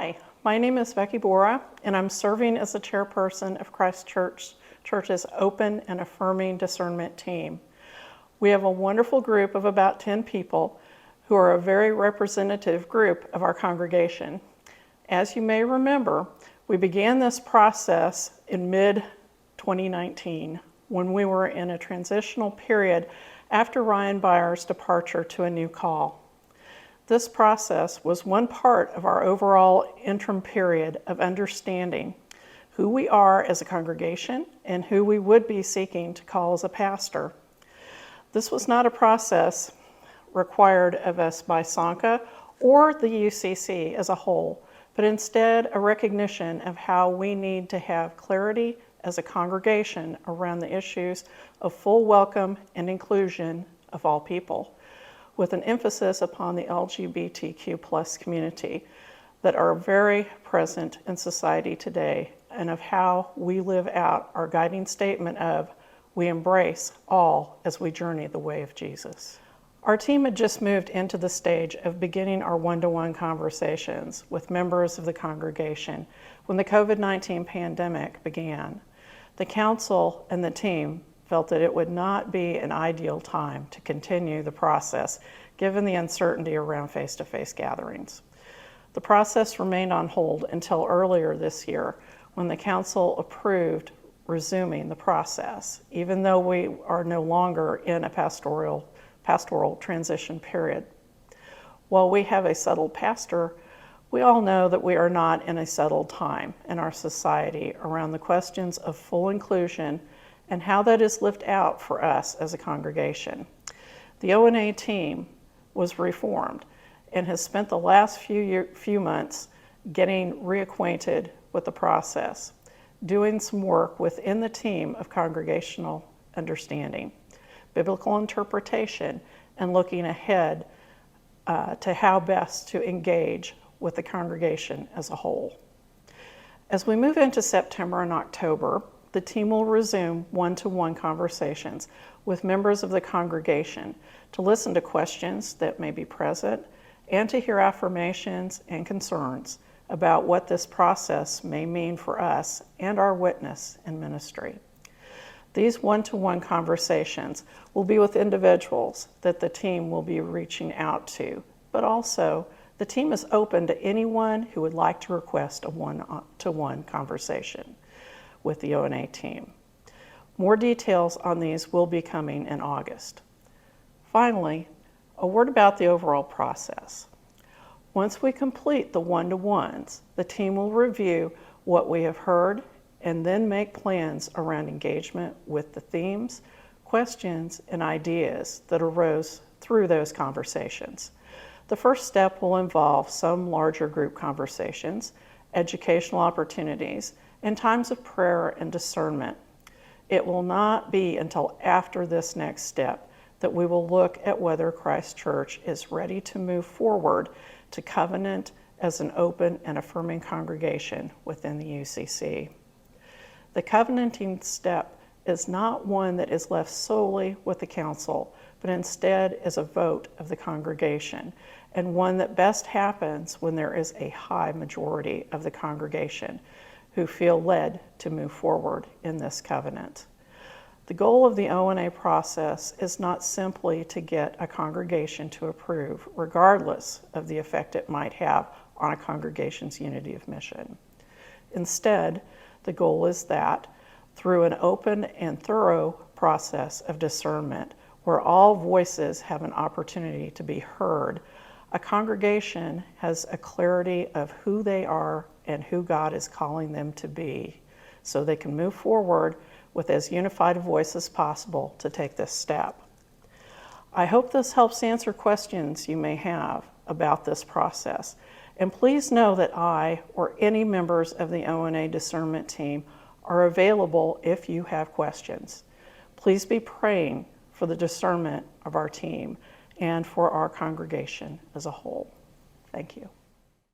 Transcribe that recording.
Hi, my name is Becky Bora, and I'm serving as the chairperson of Christ Church's Open and Affirming discernment team. We have a wonderful group of about 10 people who are a very representative group of our congregation. As you may remember, we began this process in mid-2019 when we were in a transitional period after Ryan Byer's departure to a new call. This process was one part of our overall interim period of understanding who we are as a congregation and who we would be seeking to call as a pastor. This was not a process required of us by SONCA or the UCC as a whole, but instead a recognition of how we need to have clarity as a congregation around the issues of full welcome and inclusion of all people, with an emphasis upon the LGBTQ+ community that are very present in society today, and of how we live out our guiding statement of, we embrace all as we journey the way of Jesus. Our team had just moved into the stage of beginning our one-to-one conversations with members of the congregation when the COVID-19 pandemic began. The council and the team felt that it would not be an ideal time to continue the process given the uncertainty around face-to-face gatherings. The process remained on hold until earlier this year when the council approved resuming the process, even though we are no longer in a pastoral transition period. While we have a settled pastor, we all know that we are not in a settled time in our society around the questions of full inclusion and how that is lived out for us as a congregation. The ONA team was reformed and has spent the last few months getting reacquainted with the process, doing some work within the team of congregational understanding, biblical interpretation, and looking ahead to how best to engage with the congregation as a whole. As we move into September and October, the team will resume one-to-one conversations with members of the congregation to listen to questions that may be present and to hear affirmations and concerns about what this process may mean for us and our witness in ministry. These one-to-one conversations will be with individuals that the team will be reaching out to, but also the team is open to anyone who would like to request a one-to-one conversation with the ONA team. More details on these will be coming in August. Finally, a word about the overall process. Once we complete the one-to-ones, the team will review what we have heard and then make plans around engagement with the themes, questions, and ideas that arose through those conversations. The first step will involve some larger group conversations, educational opportunities, and times of prayer and discernment. It will not be until after this next step that we will look at whether Christ Church is ready to move forward to covenant as an open and affirming congregation within the UCC. The covenanting step is not one that is left solely with the council, but instead is a vote of the congregation, and one that best happens when there is a high majority of the congregation who feel led to move forward in this covenant. The goal of the ONA process is not simply to get a congregation to approve, regardless of the effect it might have on a congregation's unity of mission. Instead, the goal is that through an open and thorough process of discernment, where all voices have an opportunity to be heard, a congregation has a clarity of who they are and who God is calling them to be, so they can move forward with as unified a voice as possible to take this step. I hope this helps answer questions you may have about this process. And please know that I or any members of the ONA discernment team are available if you have questions. Please be praying for the discernment of our team and for our congregation as a whole. Thank you.